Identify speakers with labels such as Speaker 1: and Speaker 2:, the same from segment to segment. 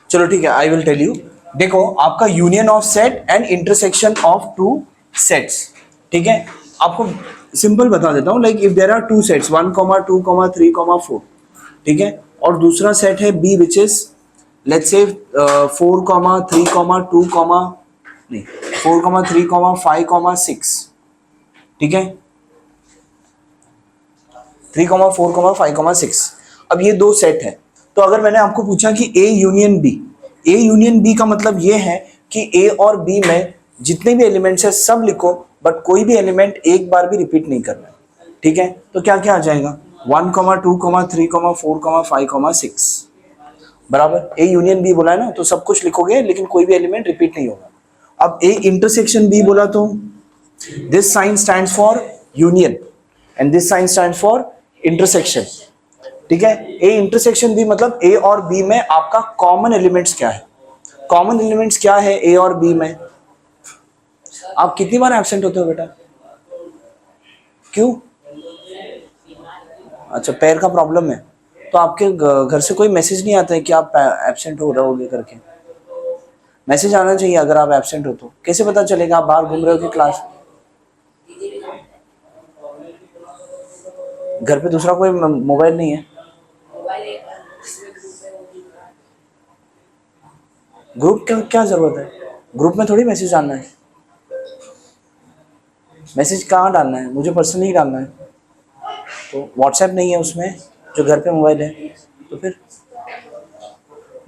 Speaker 1: चलो ठीक है, आई विल टेल यू। देखो आपका union of set and intersection of two sets, ठीक है। आपको सिंपल बता देता हूँ, like if there are two sets 1, 2, 3, 4, ठीक है, और दूसरा सेट है B which is let's say 4, 3, 2, नहीं 4, 3, 5, 6, ठीक है, 3, 4, 5, 6। अब ये दो सेट है, तो अगर मैंने आपको पूछा कि A union B, A union B का मतलब ये है कि ए और बी में जितने भी एलिमेंट्स है सब लिखो, बट कोई भी एलिमेंट एक बार भी रिपीट नहीं करना है, ठीक है। तो क्या क्या आ जाएगा 1, 2, 3, 4, 5, 6 बराबर। ए यूनियन बी बोला है ना, तो सब कुछ लिखोगे लेकिन कोई भी एलिमेंट रिपीट नहीं होगा। अब ए इंटरसेक्शन बी बोला तो this sign stands for union and this sign stands for intersection, ठीक है। ए इंटरसेक्शन बी मतलब ए और बी में आपका कॉमन एलिमेंट्स क्या है। कॉमन एलिमेंट्स क्या है ए और बी में? आप कितनी बार एब्सेंट होते हो बेटा? क्यों? अच्छा, पैर का प्रॉब्लम है, तो आपके घर से कोई मैसेज नहीं आता है कि आप एब्सेंट हो रहोगे करके? मैसेज आना चाहिए अगर आप एब्सेंट हो तो। कैसे पता चलेगा आप बाहर घूम रहे हो कि क्लास? घर पे दूसरा कोई मोबाइल नहीं है? ग्रुप क्या जरूरत है? ग्रुप में थोड़ी मैसेज डालना है। मैसेज कहाँ डालना है? मुझे पर्सनली डालना है। तो व्हाट्सएप नहीं है उसमें जो घर पे मोबाइल है, तो फिर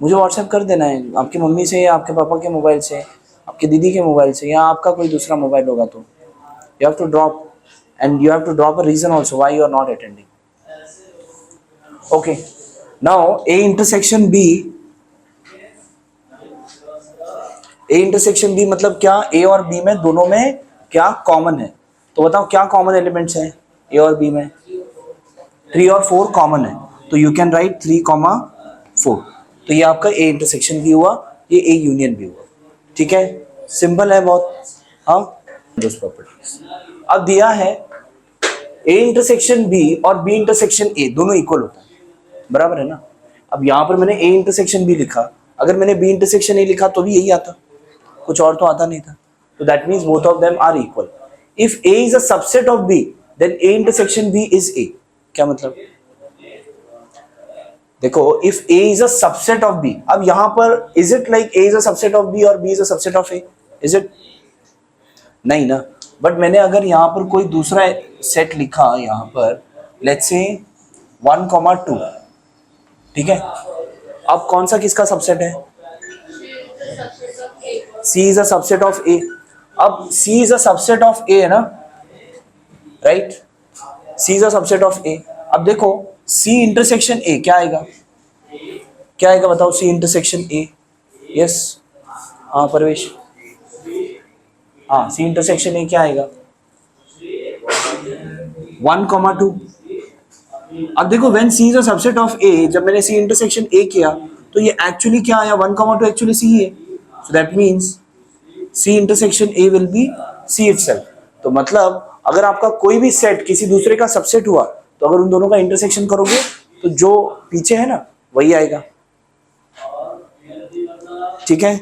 Speaker 1: मुझे व्हाट्सएप कर देना है आपकी मम्मी से या आपके पापा के मोबाइल से, आपकी दीदी के मोबाइल से, या आपका कोई दूसरा मोबाइल होगा। तो you have to drop and you have to drop a reason also why you are not attending. Okay, now A intersection B, A intersection B मतलब क्या? ए और बी में दोनों में क्या कॉमन है? तो बताओ क्या कॉमन एलिमेंट्स हैं ए और बी में? 3 और 4 कॉमन है, तो यू कैन राइट 3, 4। तो ये आपका ए इंटरसेक्शन भी हुआ, ये ए यूनियन भी हुआ, ठीक है। सिंपल है बहुत। हाँ, दोस्त प्रॉपर्टीज अब दिया है ए इंटरसेक्शन बी और बी इंटरसेक्शन ए दोनों इक्वल होता है, बराबर है ना। अब यहाँ पर मैंने ए इंटरसेक्शन बी लिखा, अगर मैंने बी इंटरसेक्शन ए लिखा तो भी यही आता, कुछ और तो आता नहीं था। तो that means both of them are equal. If A is a subset of B then A intersection B is A. क्या मतलब? देखो, if A is a subset of B, अब यहां पर is it like A is a subset of B और B is a subset of A? Is it? नहीं ना। But मैंने अगर यहां पर कोई दूसरा सेट लिखा, यहां पर लेट्स से 1, 2, ठीक है। अब कौन सा किसका सबसेट है? C is a subset of A। अब C is a subset of A है ना, right? C is a subset of A। अब देखो C इंटरसेक्शन A क्या आएगा? क्या आएगा बताओ? C intersection A। यस, हाँ परवेश, हाँ C इंटरसेक्शन A क्या आएगा? 1, 2। अब देखो when C is a subset of A, जब मैंने C इंटरसेक्शन A किया तो ये एक्चुअली क्या आया? 1, 2 एक्चुअली C है। So that means C intersection A will be C itself। तो मतलब अगर आपका कोई भी सेट किसी दूसरे का सबसेट हुआ तो अगर उन दोनों का इंटरसेक्शन करोगे तो जो पीछे है ना वही आएगा, ठीक है।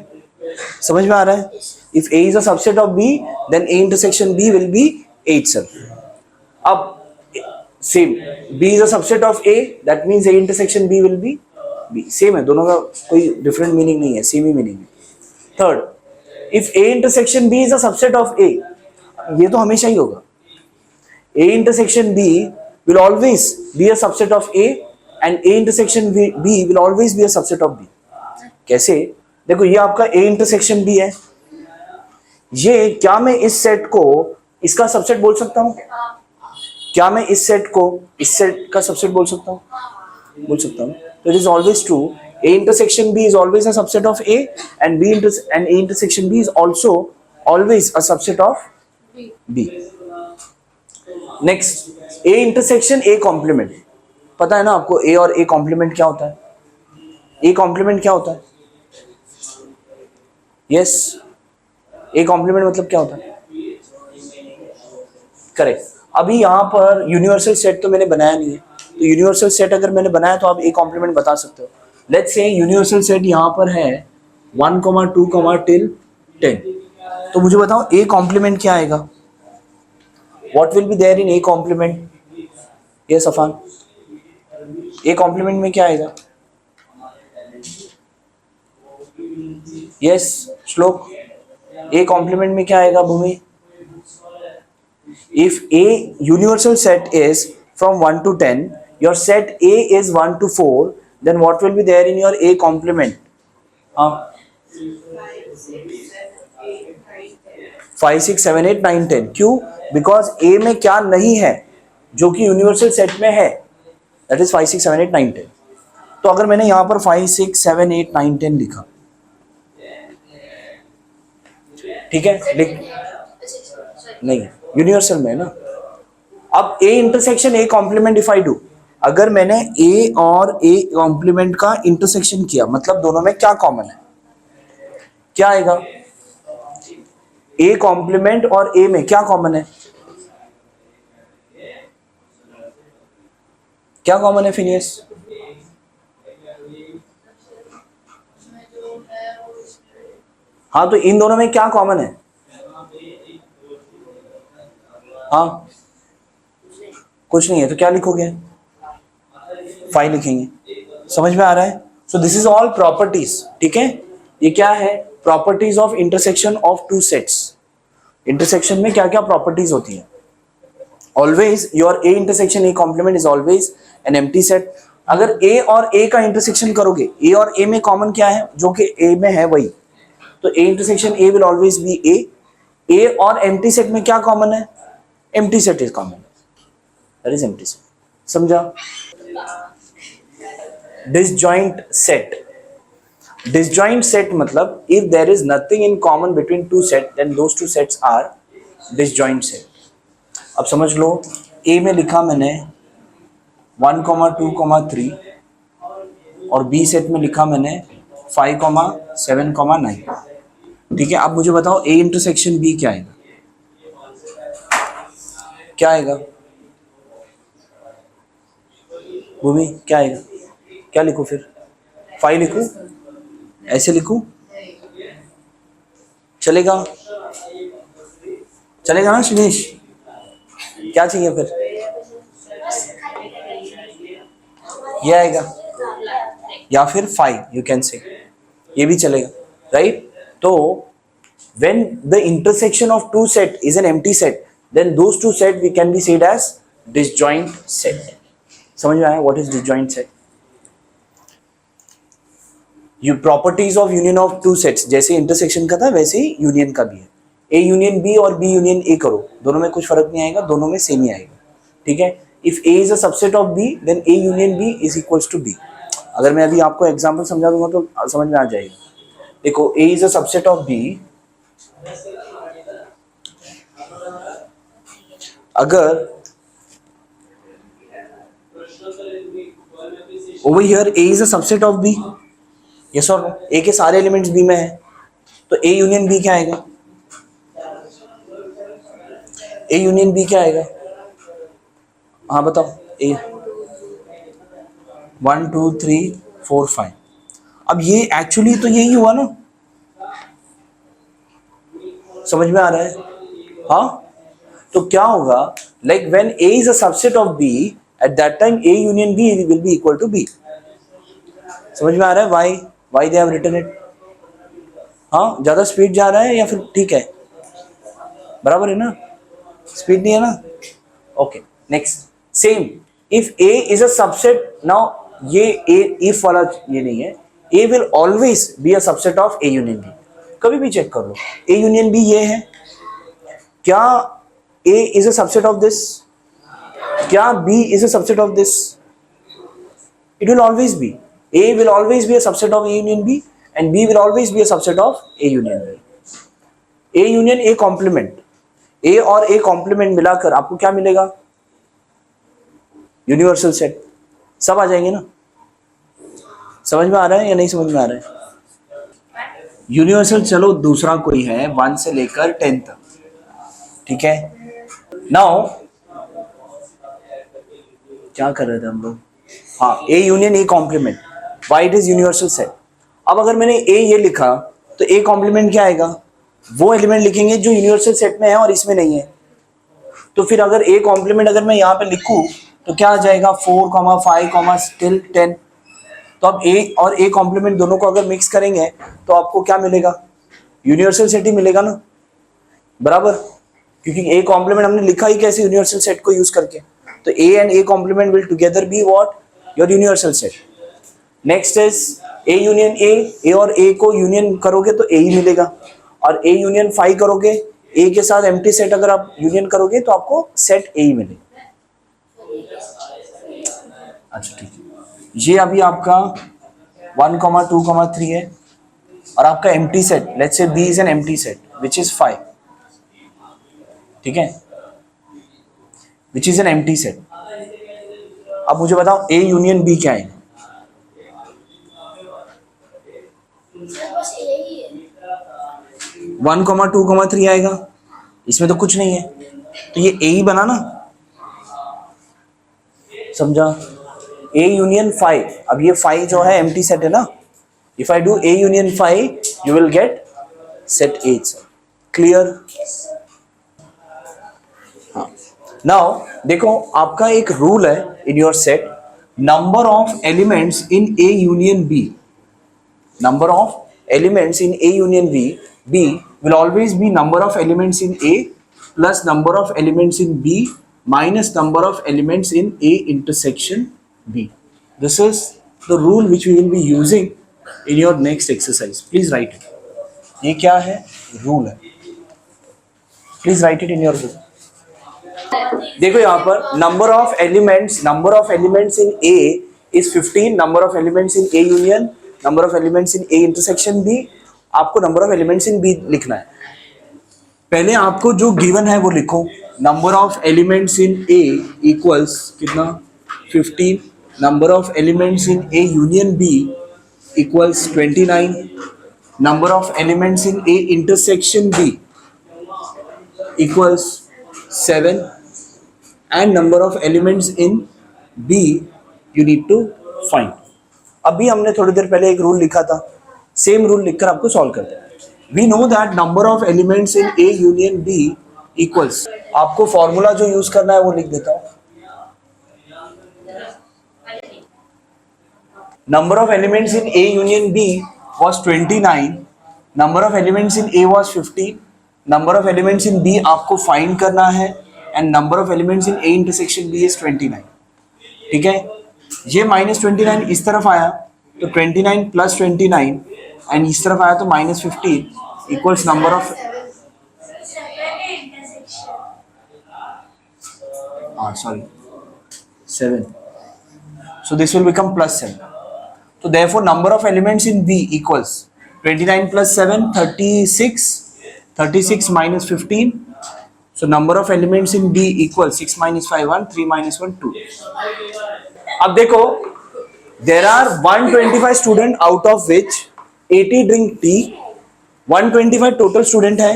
Speaker 1: समझ में आ रहा है? If A is a subset of B then A intersection B will be A itself। अब same B is a subset of A that means A intersection B will be B। Same है, दोनों का कोई different meaning नहीं है, same ही meaning है। Third, if A intersection B is a subset of A, ये तो हमेशा ही होगा। A intersection B will always be a subset of A and A intersection B will always be a subset of B। कैसे? देखो ये आपका A intersection B है, ये क्या मैं इस सेट को इसका सबसेट बोल सकता हूँ? क्या मैं इस सेट को इस सेट का सबसेट बोल सकता हूँ? बोल सकता हूँ। तो it is always true, A intersection B is always a subset of A and A intersection B is also always a subset of B। Next, A intersection A complement। पता है ना आपको A और A complement क्या होता है? A complement क्या होता है? Yes, A complement मतलब क्या होता है? करेक्ट। अभी यहाँ पर यूनिवर्सल सेट तो मैंने बनाया नहीं है, तो यूनिवर्सल सेट अगर मैंने बनाया तो आप A complement बता सकते हो। लेट्स से यूनिवर्सल सेट यहाँ पर है 1, 2, till 10, तो मुझे बताओ ए कॉम्प्लीमेंट क्या आएगा? What will be there in A complement? Yes Afan, A complement में क्या आएगा? यस श्लोक, ए कॉम्प्लीमेंट में क्या आएगा भूमि? If A universal set is from 1 to 10, your set A is 1 to 4, then what will be there in your A complement? 5, 6, 7, 8, 9, 10. क्यों? Because A में क्या नहीं है जो कि यूनिवर्सल सेट में है, दैट इज 5, 6, 7, 8, 9, 10. तो अगर मैंने यहां पर 5, 6, 7, 8, 9, 10 लिखा, ठीक है, लिख नहीं यूनिवर्सल में ना. अब A intersection A complement if I do, अगर मैंने A और A कॉम्प्लीमेंट का इंटरसेक्शन किया, मतलब दोनों में क्या कॉमन है, क्या आएगा? A कॉम्प्लीमेंट और A में क्या कॉमन है? क्या कॉमन है फिनियस? हाँ, तो इन दोनों में क्या कॉमन है? हाँ, कुछ नहीं है, तो क्या लिखोगे? 5 लिखेंगे. समझ में आ रहा है? So this is all properties. ठीक है, ये क्या है? Properties of intersection of two sets. Intersection में क्या क्या प्रॉपर्टीज होती है? Always your A intersection A complement is always an empty set. अगर ए और ए का इंटरसेक्शन करोगे, ए और ए में कॉमन क्या है जो कि ए में है वही, तो A intersection A will always be A. A और एम्प्टी सेट में क्या कॉमन है? Empty set is common, that is empty set. समझा? Disjoint set. डिसजॉइंट सेट मतलब if there is nothing in common between two set, then those two sets are disjoint set. अब समझ लो, ए में लिखा मैंने 1, 2, 3 और बी सेट में लिखा मैंने 5, 7, 9. ठीक है, अब मुझे बताओ ए इंटरसेक्शन बी क्या आएगा? क्या आएगा भूमि? क्या आएगा? क्या लिखूं फिर? 5 लिखूं? ऐसे लिखूं? चलेगा? चलेगा ना सुनीश? क्या चाहिए फिर? ये आएगा या फिर 5 यू कैन से, ये भी चलेगा, राइट? तो when the intersection of two set is an empty set, then those two set we can be said as disjoint set. समझ में आया? what is disjoint set? You properties of union of two sets, जैसे intersection का था वैसे ही union का भी है. A union B और B union A करो, दोनों में कुछ फर्क नहीं आएगा, दोनों में सेम ही आएगा. ठीक है, if A is a subset of B, then A union B is equals to B. अगर मैं अभी आपको एग्जाम्पल समझा दूंगा तो समझ में आ जाएगा. देखो, A is a subset of B. अगर over here A is a subset of B, yes or no? A के सारे एलिमेंट्स B में है, तो A यूनियन B क्या आएगा? A यूनियन B क्या आएगा? हाँ बताओ. A 1, 2, 3, 4, 5. अब ये एक्चुअली तो यही हुआ ना, समझ में आ रहा है? हाँ, तो क्या होगा? Like when A is a subset of B, at that time A union B will be equal to B. समझ में आ रहा है? Why they have written it? हाँ, ज्यादा स्पीड जा रहा है या फिर ठीक है? बराबर है ना? स्पीड नहीं है ना? Okay, next. Same, if A is a subset, now ये A if वाला ये नहीं है, A will always be a subset of A union B. कभी भी चेक कर लो, A union B ये है, क्या A is a subset of this? क्या B is a subset of this? It will always be. A will always be a subset of A union B and B will always be a subset of A union B. A union A complement. A और A complement मिलाकर आपको क्या मिलेगा? Universal set. सब आ जाएंगे ना? समझ में आ रहा है या नहीं समझ में आ रहा है? यूनिवर्सल चलो दूसरा कोई है 1 से लेकर 10 तक. ठीक है, नाउ क्या कर रहे थे हम लोग? हाँ, A union A complement. Why it is universal set. अब अगर मैंने ए ये लिखा तो ए कॉम्प्लीमेंट क्या आएगा, वो एलिमेंट लिखेंगे जो यूनिवर्सल सेट में है और इसमें नहीं है। तो फिर अगर ए कॉम्प्लीमेंट अगर मैं यहाँ पे लिखूं तो क्या आ जाएगा 4, 5, till 10। तो अब ए और ए कॉम्प्लीमेंट दोनों को अगर मिक्स करेंगे तो आपको क्या मिलेगा, यूनिवर्सल सेट ही मिलेगा ना, बराबर, क्योंकि ए कॉम्प्लीमेंट हमने लिखा ही कैसे, यूनिवर्सल सेट को यूज करके। तो A and A complement will together be what, your universal set. Next is A union A और ए को यूनियन करोगे तो ए ही मिलेगा, और ए यूनियन फाई करोगे, ए के साथ एम्प्टी सेट अगर आप यूनियन करोगे तो आपको सेट ए ही मिलेगा। अच्छा ठीक है, ये अभी आपका 1, 2, 3 है, और आपका empty set, let's say B is an empty set which is 5, ठीक है, which is an empty set. अब मुझे बताओ ए यूनियन बी क्या है? 1, 2, 3 आएगा, इसमें तो कुछ नहीं है, तो ये ए ही बना ना, समझा? ए यूनियन 5, अब ये 5 जो है एम्प्टी सेट है ना, if I do A union 5 you will get set A, clear? हाँ, नाउ देखो आपका एक रूल है in your set, number of elements in A union B, number of elements in A union B will always be number of elements in A plus number of elements in B minus number of elements in A intersection B. This is the rule which we will be using in your next exercise. Please write it. ये क्या है? Rule है. Please write it in your book. देखो यहाँ पर number of elements in A is 15. Number of elements in A union, number of elements in A intersection B, आपको number of elements in B लिखना है। पहले आपको जो गिवन है वो लिखो, number of elements in A equals कितना 15, number of elements in A union B equals 29, number of elements in A intersection B equals 7 and number of elements in B you need to find. अभी हमने थोड़ी देर पहले एक rule लिखा था, same rule लिखकर आपको सॉल्व करते हैं। We know that number of elements in A union B equals, आपको फॉर्मूला जो यूज करना है वो लिख देता हूं, number of elements in A union B was 29, number of elements in A was 15, number of elements in B आपको find करना है, and number of elements in A intersection B is 29, ठीक है। ये -29 इस तरफ आया तो 29 + 29 एंड इस तरफ आया तो -15 equals number of, sorry 7, so this will become +7, so therefore number of elements in B equals 29 + 7 36, 36 - 15, so number of elements in B equals 6 - 5 1, 3 - 1 2। अब देखो there are 125 student out of which 80 drink tea, 125 total student है,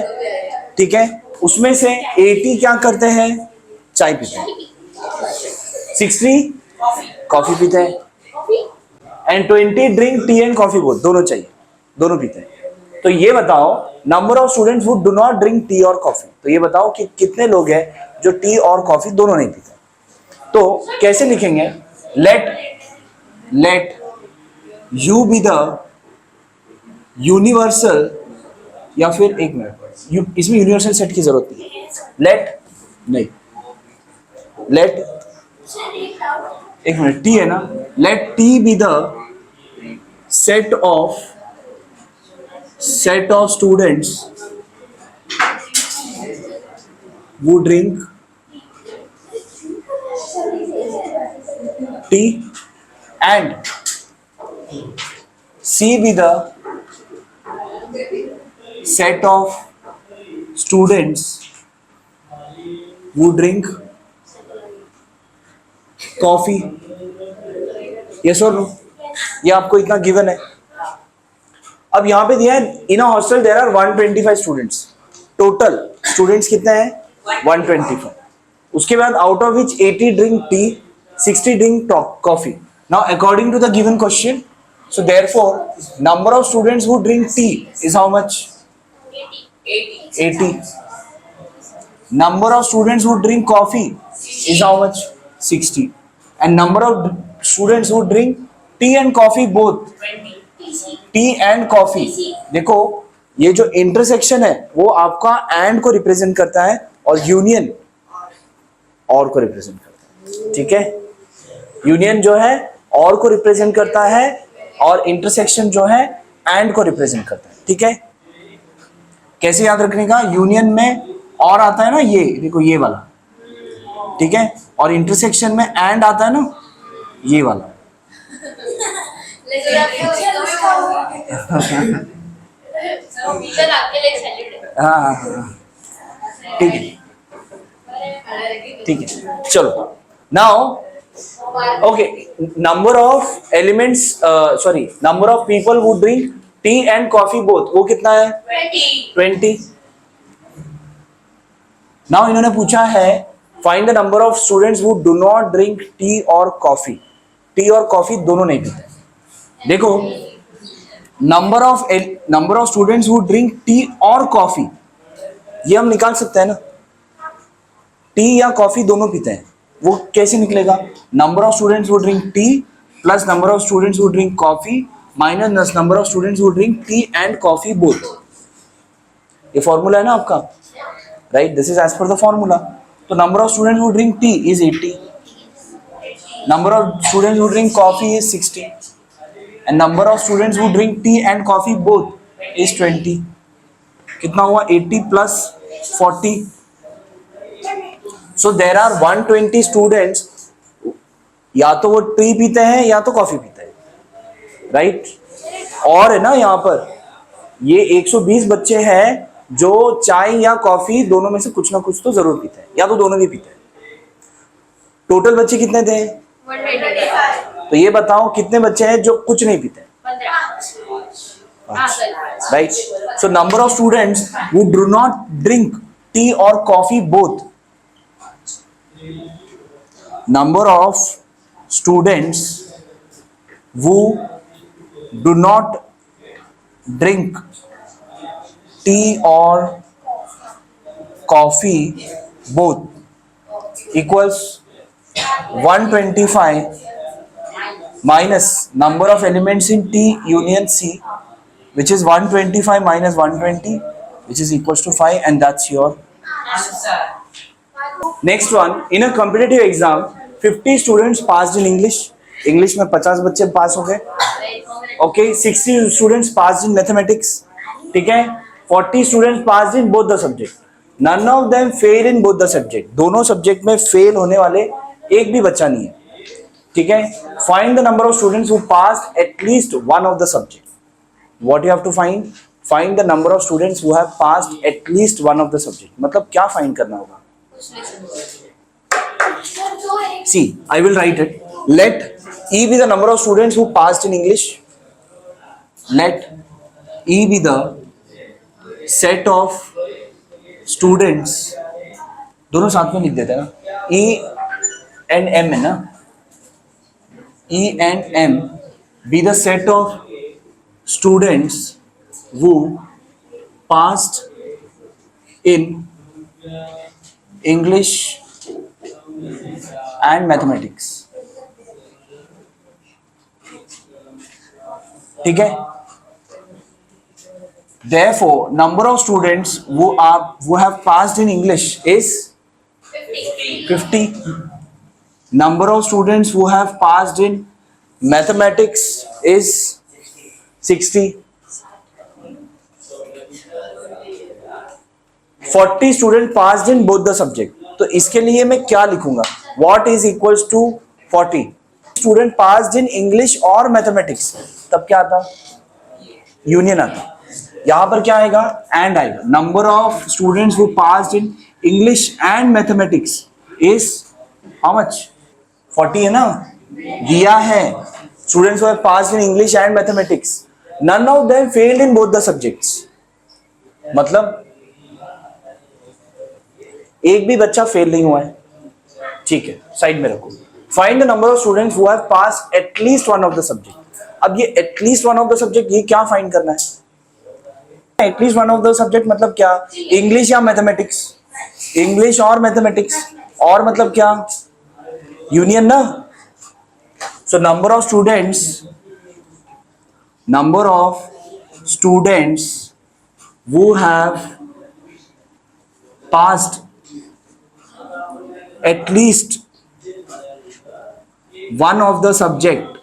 Speaker 1: ठीक है, उसमें से 80 क्या करते हैं, चाय पीते हैं, 60 कॉफी पीते हैं, and 20 drink tea and coffee, both दोनों चाहिए, दोनों पीते हैं। तो ये बताओ number of students who do not drink tea और कॉफी, तो ये बताओ कि कितने लोग हैं जो टी और कॉफी दोनों नहीं पीते। तो कैसे लिखेंगे, let u be the universal, या फिर एक मिनट, इसमें यूनिवर्सल सेट की जरूरत नहीं, let एक मिनट, t है ना, let t be the set of students who drink tea and C be the set of students who drink coffee, yes or no? ये आपको इतना गिवन है। अब यहाँ पे दिया है in a hostel there are 125 students, total students कितने हैं 125, उसके बाद out of which 80 drink tea, 60 drink coffee. Now according to the given question, So therefore, number of students who drink tea is how much? 80. Number of students who drink coffee is how much? 60. And number of students who drink tea and coffee both, T and coffee, देखो ये जो intersection है वो आपका and को represent करता है और यूनियन और को रिप्रेजेंट करता है, ठीक है। यूनियन जो है और को रिप्रेजेंट करता है और इंटरसेक्शन जो है एंड को रिप्रेजेंट करता है, ठीक है। कैसे याद रखने का? यूनियन में और आता है ना, ये देखो ये वाला, ठीक है, और इंटरसेक्शन में एंड आता है ना, ये वाला। हाँ ठीक है, ठीक है, चलो। Now okay, number of elements, sorry, number of people who drink tea and coffee both, वो कितना है? 20। नाउ इन्होंने पूछा है find the number of students who do not drink tea और कॉफी। टी और कॉफी दोनों नहीं पीते। देखो number of students who drink tea और कॉफी, ये हम निकाल सकते हैं ना, टी या कॉफी दोनों पीते हैं, वो कैसे निकलेगा? Number of students who drink tea plus number of students who drink coffee minus number of students who drink tea and coffee both. ये फॉर्मूला है ना आपका, right? This is as per the formula. तो number of students who drink tea is 80, number of students who drink coffee is 60, and number of students who drink tea and coffee both is 20. कितना हुआ? 80 plus 40. So there are 120 students, या तो वो T पीते हैं या तो coffee पीते हैं, राइट? और है ना यहाँ पर ये 120 बच्चे हैं जो चाय या कॉफी दोनों में से कुछ ना कुछ तो जरूर पीते हैं, या तो दोनों भी पीते हैं। टोटल बच्चे कितने थे? 125। तो ये बताओ कितने बच्चे हैं जो कुछ नहीं पीते? 15। Right? So number of students who do not drink tea or coffee both, number of students who do not drink tea or coffee both equals 125 minus number of elements in T union C, which is 125 minus 120, which is equals to 5, and that's your answer. Next one, in a competitive exam 50 students passed in English में 50 बच्चे पास हो गए, okay, 60 students passed in mathematics, ठीक है, 40 students passed in both the subject, none of them fail in both the subject, दोनों subject में fail होने वाले एक भी बच्चा नहीं है, ठीक है। Find the number of students who passed at least one of the subject. What you have to find the number of students who have passed at least one of the subject. मतलब क्या find करना होगा? See I will write it, let E be the number of students who passed in English, let E be the set of students, दोनों साथ में लिख देते हैं ना, E and M है ना, E and M be the set of students who passed in English and mathematics, ठीक है। Therefore, number of students who have passed in English is 50. Number of students who have passed in mathematics is 60. 40 students passed in both the subject. तो इसके लिए मैं क्या लिखूंगा? What is equals to 40? Student passed in English और mathematics, तब क्या आता? यूनियन आता। यहां पर क्या आएगा? एंड आएगा। Number of students who passed in English and mathematics is how much? 40 है ना, दिया है। Students who have passed in English and mathematics, none of them failed in both the subjects. मतलब एक भी बच्चा फेल नहीं हुआ है, ठीक है, साइड में रखो। Find the number of students who have passed at least one of the subject. अब ये at least one of the subject, ये क्या फाइंड करना है? At least one of the subject मतलब क्या? इंग्लिश या मैथमेटिक्स? इंग्लिश और मैथमेटिक्स, और मतलब क्या? यूनियन ना. So number of students who have passed at least one of the subject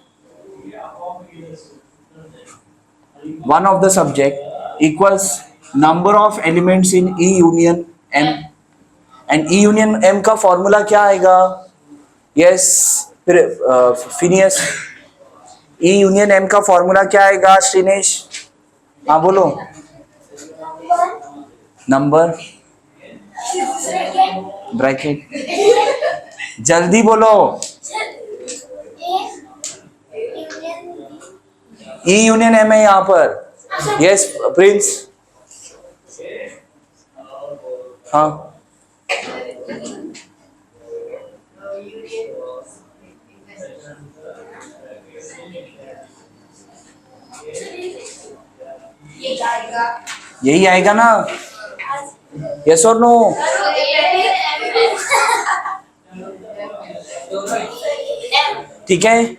Speaker 1: equals number of elements in E union M. and E union M का formula क्या आएगा? Yes Phineas, E union M का formula क्या आएगा? श्रीनेश, हाँ बोलो. Number bracket, जल्दी बोलो. E यूनियन M है यहां पर. यस प्रिंस, हाँ यही आएगा ना? यस और नो? ठीक है.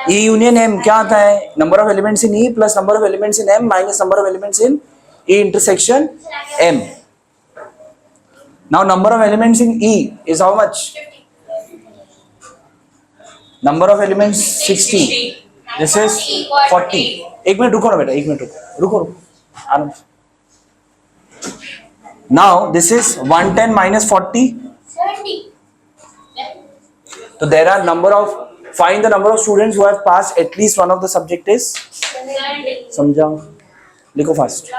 Speaker 1: E यूनियन M क्या आता है? Number of elements in E plus number of elements in M minus number of elements in E intersection M. Now number of elements in E is how much? Number of elements 60. This is 40. एक minute रुको ना बेटा, एक minute रुको आराम से. Now this is 110 minus 40.
Speaker 2: 70.
Speaker 1: So there are find the number of students who have passed at least one of the subject is.
Speaker 2: 70.
Speaker 1: समझाओ, लिखो फास्ट.